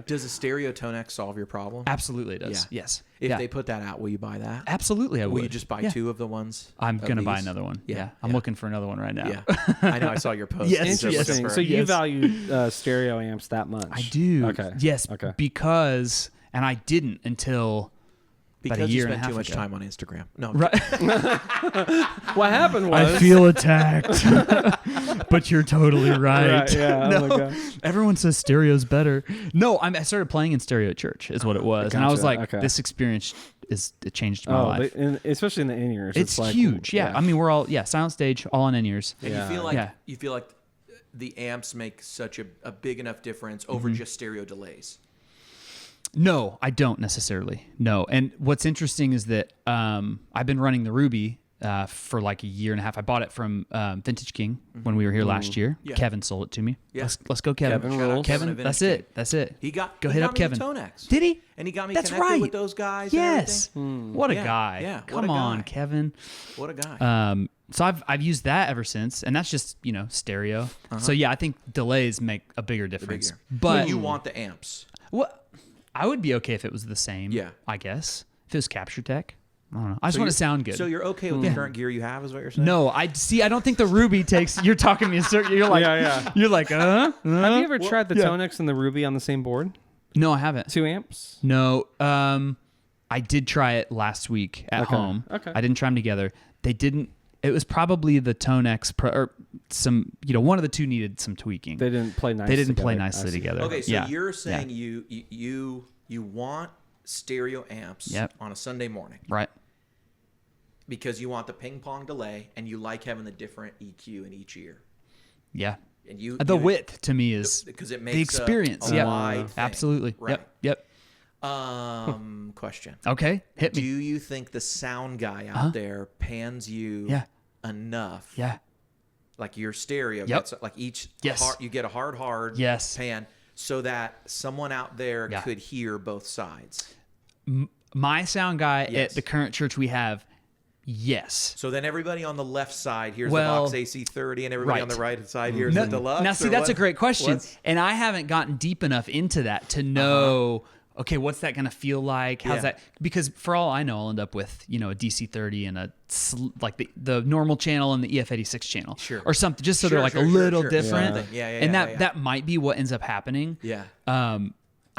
Does a stereo Tonex solve your problem? Absolutely it does. Yeah. Yes. If Yeah. they put that out, will you buy that? Absolutely, I would. Will you just buy Yeah. 2 of the ones? I'm of gonna buy these? another one. Yeah, Yeah, I'm yeah. looking for another one right now. Yeah. I know. I saw your post. Yes, You're looking Interesting. for- So you Yes. value stereo amps that much? I do. Okay. Yes. Okay. Because, and I didn't until because about a year you and a spent half too much ago. time on Instagram. No. Right. What happened was I feel attacked. But you're totally right. Right, yeah. No, Oh my God. everyone says stereo's better. No, I started playing in stereo at church is what it was. And I was Gotcha, like, okay. this experience it changed my life. Especially in the in-ears. It's like, huge. Yeah. I mean, we're all, silent stage, all on in-ears. And Yeah. you feel like the amps make such a big enough difference over just stereo delays. No, I don't necessarily. No. And what's interesting is that I've been running the Ruby for like a year and a half. I bought it from Vintage King when we were here last year. Yeah. Kevin sold it to me. Yeah. Let's go, Kevin. Kevin Shout out rules. Kevin Kevin, of that's Vintage it. That's it. He got Go hit up me Kevin. the Tonex. Did he? And he got me That's connected right. with those guys. Yes. And everything. What a Yeah, guy. yeah, what a Come on, guy. Kevin. What a guy. So I've used that ever since, and that's just stereo. So yeah, I think delays make a bigger difference. But you want the amps. what I would be okay if it was the same. Yeah. I guess if it was Capture Tech. I don't know. I just want to sound good. So you're okay with the current gear you have, is what you're saying? No, I don't think the Ruby takes. You're talking me in circle. You're like, Yeah. You're like, Have you ever tried the yeah. Tonex and the Ruby on the same board? No, I haven't. 2 amps? No, I did try it last week at home. Okay. I didn't try them together. They didn't. It was probably the Tonex or some. One of the two needed some tweaking. They didn't play nicely They didn't play together. I nicely see. together. Okay, so Yeah. you're saying Yeah. you want stereo amps Yep. on a Sunday morning Right. because you want the ping pong delay and you like having the different EQ in each ear. Yeah. And you The width to me is because it makes the experience. a Yeah. wide thing. Absolutely. Right. Yep. Question. Okay. Hit Do me. you think the sound guy out there pans you Yeah. enough? Yeah. Like your stereo Yep. gets like each Yes. you get a hard Yes. pan so that someone out there Yeah. could hear both sides. My sound guy Yes. at the current church we have. Yes. So then everybody on the left side hears Well, the Vox AC30 and everybody on the right side hears No, the Deluxe. now, see, or that's what? a great question. What's- And I haven't gotten deep enough into that to know, okay, what's that going to feel like? How's Yeah. that? Because for all I know, I'll end up with, a DC30 and like the normal channel and the EF86 channel. Sure. Or something, just so Sure, they're like sure, a sure, little sure. different. Yeah. And that might be what ends up happening. Yeah.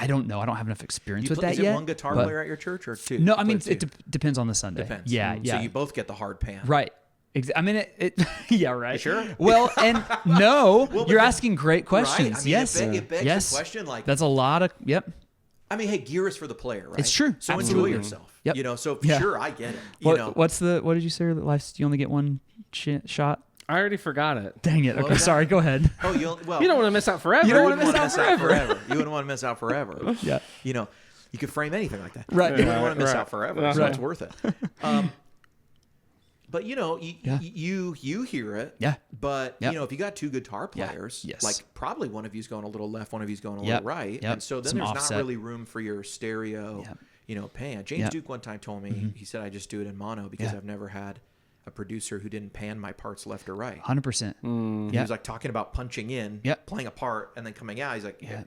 I don't know. I don't have enough experience with Is that it yet. one guitar but- player at your church or two? No, You I mean, play it two? depends on the Sunday. Depends. Yeah, So yeah. you both get the hard pan. Right. I mean, it yeah, right. You sure? Well, and no, but you're the- asking great questions. Right? I mean, yes. it begs yes. the question like, That's a lot of, yep. I mean, hey, gear is for the player, right? It's true. So Absolutely. enjoy yourself. Yep. So Yeah. sure, I get it. What did you say? Life's, you only get one shot? I already forgot it. Dang it. Well, Okay, that- sorry. Go ahead. Oh, you don't want to miss out forever. You don't wanna wouldn't miss wanna out forever. You wouldn't want to miss out forever. Yeah. You could frame anything like that. Right. You wouldn't want to miss Right. out forever, so Right. it's worth it. But you hear it. Yeah. But Yep. if you got two guitar players, Yes. like probably one of you's going a little left, one of you's going a Yep. little right, Yep. and so then Some there's offset. not really room for your stereo, pan. James Yep. Duke one time told me he said I just do it in mono because Yeah. I've never had a producer who didn't pan my parts left or right. 100%. He Yeah. was like talking about punching in, Yep. playing a part, and then coming out. He's like, Yeah.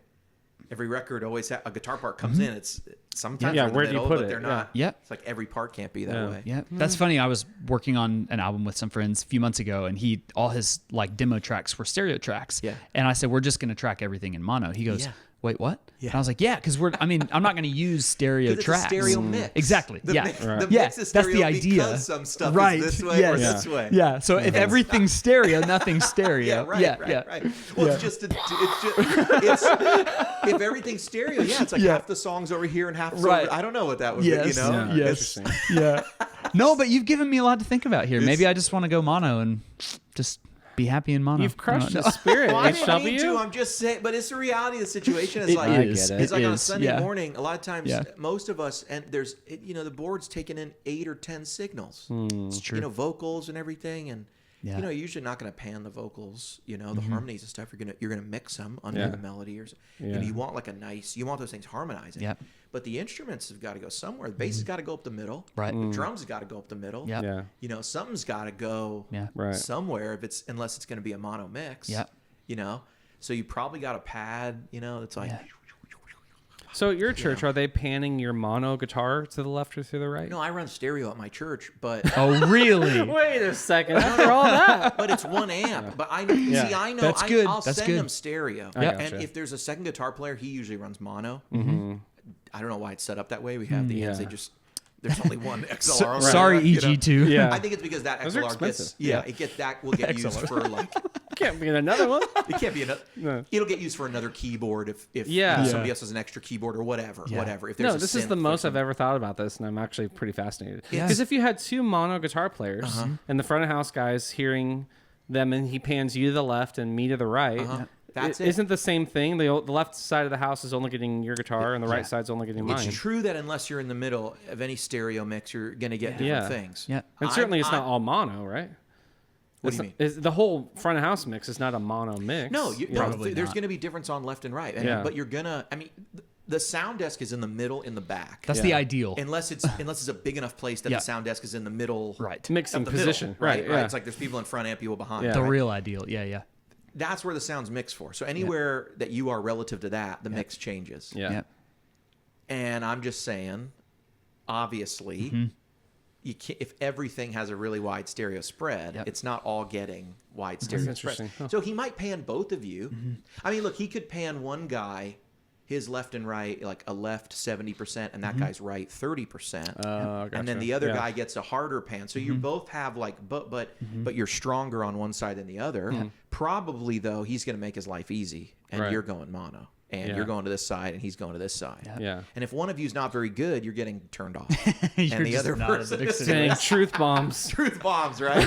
every record always a guitar part comes in. It's sometimes Yeah, they're in the where do you middle, put but it? they're Yeah. not. Yeah. It's like every part can't be that Yeah. way. Yeah, that's funny. I was working on an album with some friends a few months ago, and all his like demo tracks were stereo tracks. Yeah. And I said, we're just going to track everything in mono. He goes, Yeah. wait, what? Yeah. And I was like, yeah, because I'm not going to use stereo 'Cause it's tracks. a stereo mix. Exactly. The yeah. mix, Right. the Yeah, mix is that's stereo the idea. because some stuff Right. is this way or Yes. this way. Yeah. So if everything's stereo, nothing's stereo. Yeah, right, yeah. right. Well, it's if everything's stereo, it's like Yeah. half the songs over here and half the Right. songs. I don't know what that would Yes. be, Yeah. Yes. Interesting. Yeah. No, but you've given me a lot to think about here. Maybe I just want to go mono and just be happy in mono. You've crushed No. the spirit, Well, I didn't mean to. HW. I'm just saying, but it's the reality of the situation. It's It like is. I get it. it's like on a is, Sunday yeah. morning. A lot of times, Yeah. most of us, and the board's taking in 8 or 10 signals. It's true. Vocals and everything, and Yeah. you're usually not going to pan the vocals. The harmonies and stuff. You're gonna mix them under Yeah. the melody, or Yeah. you want you want those things harmonizing. Yep. But the instruments have got to go somewhere. The bass has got to go up the middle. Right. The drums has got to go up the middle. Yep. Yeah. Something's got to go Yeah. Right. somewhere unless it's going to be a mono mix. Yep. So you probably got a pad, that's like, Yeah. So at your church, are they panning your mono guitar to the left or to the right? No, I run stereo at my church, but Oh, really? Wait a second. After all that. but it's one amp. But I see, I know. That's good. I'll That's send good. him stereo. I And gotcha. if there's a second guitar player, he usually runs mono. Mm-hmm. I don't know why it's set up that way. We have the amps. yeah. They just there's only one XLR. on there, Sorry, you know? EG2. Yeah. I think it's because that Those are XLR gets expensive. that will get used for like Can't be another one. it can't be another. No. It'll get used for another keyboard if Yeah. somebody else has an extra keyboard or whatever. Yeah. Whatever. If there's No, a this is synth the or most I've something. ever thought about this, and I'm actually pretty fascinated. Yeah. Because if you had two mono guitar players, Uh-huh. and the front of house guy's hearing them, and he pans you to the left and me to the right, That's it. isn't the same thing? The left side of the house is only getting your guitar, and the right side's only getting mine. It's true that unless you're in the middle of any stereo mix, you're going to get different Yeah. things. Yeah. And certainly it's not all mono, right? What do you mean? The whole front of house mix is not a mono mix. No, Probably there's not. going to be difference on left and right. Yeah. But you're going to, I mean, the sound desk is in the middle in the back. That's Yeah. the ideal. Unless it's a big enough place that Yeah. the sound desk is in the middle. Right. Mixing of the position. middle, right? Yeah. It's like there's people in front and people behind. Yeah. The right? real ideal. Yeah, yeah. That's where the sound's mixed for. So anywhere that you are relative to that, the mix changes. Yeah. Yeah. And I'm just saying, obviously, Mm-hmm. you can't, if everything has a really wide stereo spread, Yep. it's not all getting wide stereo spread. interesting. Huh. So he might pan both of you. Mm-hmm. I mean, look, he could pan one guy, his left and right, like a left 70%, and that guy's right 30%. And then the other Yeah. guy gets a harder pan. So you both have like, but you're stronger on one side than the other. Probably though, he's going to make his life easy, and Right. you're going mono, and Yeah. you're going to this side, and he's going to this side. Yeah. And if one of you's not very good, you're getting turned off. You're and the just other not a person big is singer. Saying truth bombs. truth bombs, right?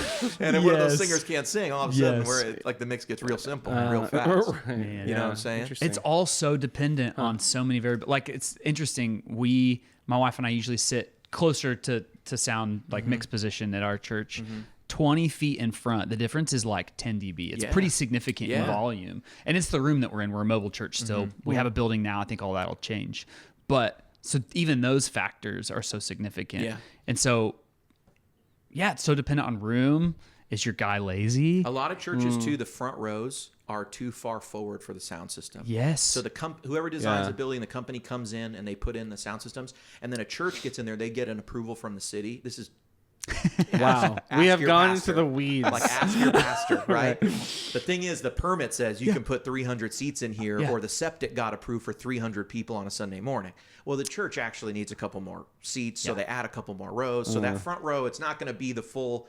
And if one of those Yes. singers can't sing, all of a sudden, Yes. where like the mix gets real simple and real fast. Man, You know what I'm saying? It's all so dependent on so many variables. Like it's interesting. My wife and I usually sit closer to sound like mixed position at our church. 20 feet in front, the difference is like 10 dB. It's Yeah. pretty significant in Yeah. volume. And it's the room that we're in. We're a mobile church still. We have a building now. I think all that'll change. But so even those factors are so significant. Yeah. And so, yeah, it's so dependent on room. Is your guy lazy? A lot of churches too, the front rows are too far forward for the sound system. Yes. So whoever designs Yeah. the building, the company comes in and they put in the sound systems, and then a church gets in there. They get an approval from the city. This is Wow. ask We have your gone pastor. into the weeds. like ask your pastor, right? The thing is, the permit says you can put 300 seats in here, Yeah. or the septic got approved for 300 people on a Sunday morning. Well, the church actually needs a couple more seats, so they add a couple more rows. So that front row, it's not going to be the full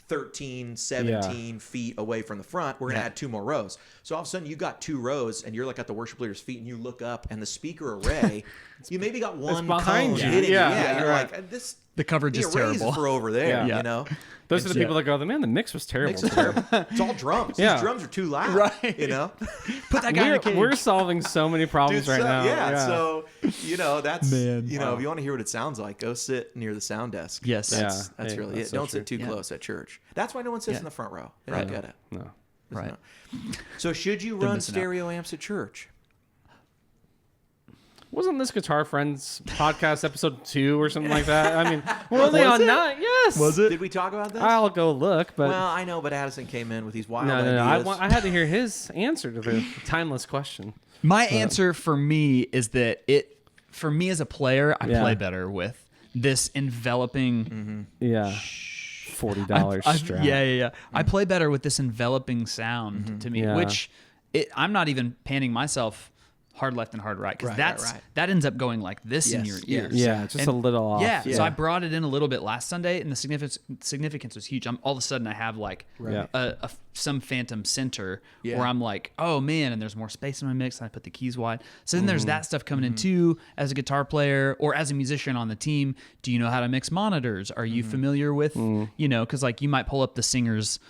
13, 17 feet away from the front. We're going to add 2 more rows. So all of a sudden, you got 2 rows, and you're like at the worship leader's feet, and you look up, and the speaker array, you maybe got one behind cone you. hitting Yeah, you. yeah, You're right. like, this. The coverage the is arrays terrible. for over there, Yeah. you know? Those are the people that go, man, the mix was terrible. Mix is terrible. It's all drums. Yeah. These drums are too loud. Right. You know? Put that guy in a cage. We're solving so many problems Dude, right now. Yeah. So, that's, Man. you know, if you want to hear what it sounds like, go sit near the sound desk. Yes. That's Yeah. Hey, really that's it. so Don't true. sit too Yeah. close at church. That's why no one sits Yeah. in the front row. They Right. don't get it. No. Right. So, should you run missing out. stereo amps at church? Wasn't this Guitar Friends podcast episode 2 or something like that? I mean, we're only on 9. Yes. Did we talk about this? I'll go look, but Well, I know, but Addison came in with these wild no. ideas. I had to hear his answer to the timeless question. My answer for me is that for me as a player, I Yeah. play better with this enveloping. Yeah. $40 strap. Yeah. I play better with this enveloping sound to me, Yeah. which I'm not even panning myself hard left and hard right because Right. that ends up going like this in your Yes, ears. Yeah, just a little off. Yeah, Yeah. so I brought it in a little bit last Sunday, and the significance was huge. All of a sudden, I have like Right. some phantom center Yeah. where I'm like, oh man, and there's more space in my mix, and I put the keys wide. So then there's that stuff coming in too. As a guitar player or as a musician on the team, do you know how to mix monitors? Are you familiar with because like you might pull up the singer's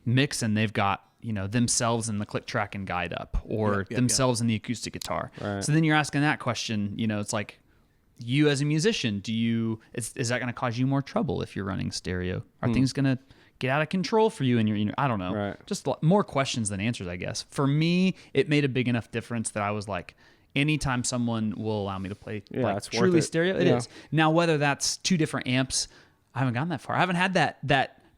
mix and they've got themselves in the click track and guide up or themselves in the acoustic guitar. Right. So then you're asking that question, it's like you as a musician, is that going to cause you more trouble if you're running stereo? Are things going to get out of control for you and your, I don't know, Right. just more questions than answers, I guess. For me, it made a big enough difference that I was like, anytime someone will allow me to play like it's worth truly it. stereo, it Yeah. is. Now, whether that's 2 different amps, I haven't gone that far. I haven't had that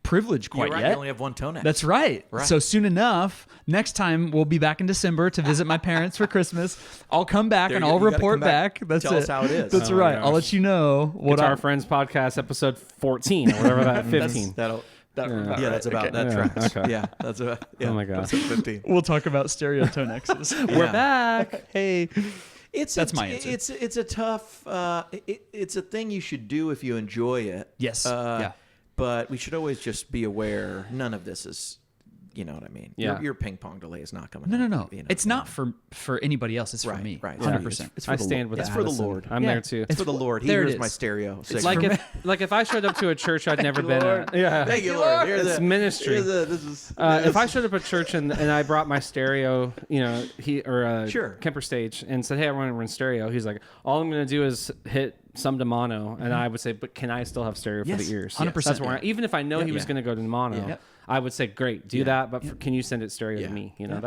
privilege quite You're right. yet. You only have one toe neck. That's right. Right. So soon enough, next time we'll be back in December to visit my parents for Christmas. I'll come back There and you go. I'll You gotta report come back. back. That's Tell it. us how it is. That's Oh my right. gosh. I'll let you know what Guitar Friends podcast episode 14 or whatever that 15. That's about that Yeah, tracks. okay. Yeah, that's a. Yeah, Oh my God. episode 15. We'll talk about stereo toe nexus. We're back. Hey, That's my answer. It's a tough. It's a thing you should do if you enjoy it. Yes. But we should always just be aware. None of this is. You know what I mean? Yeah. Your ping pong delay is not coming. No. out, you know? It's not for anybody else. It's for Right, me. right. 100%. It's for I the stand Lord. with It's for the Addison. Lord. I'm Yeah. there too. It's for the Lord. He there it hears my is. stereo. It's signal. Like if I showed up to a church I'd never been at. Yeah. Thank you, Lord. Here's It's the- ministry. here's the- this is. If I showed up at church and I brought my stereo, Sure. Kemper stage and said, "Hey, I want to run stereo," he's like, "All I'm going to do is hit some to mono," and I would say, "But can I still have stereo Yes, for the ears?" 100%. That's where even if I know he was Yeah. going to go to mono, Yeah. I would say, "Great, do that, but can you send it stereo Yeah. to me?" Yeah. That's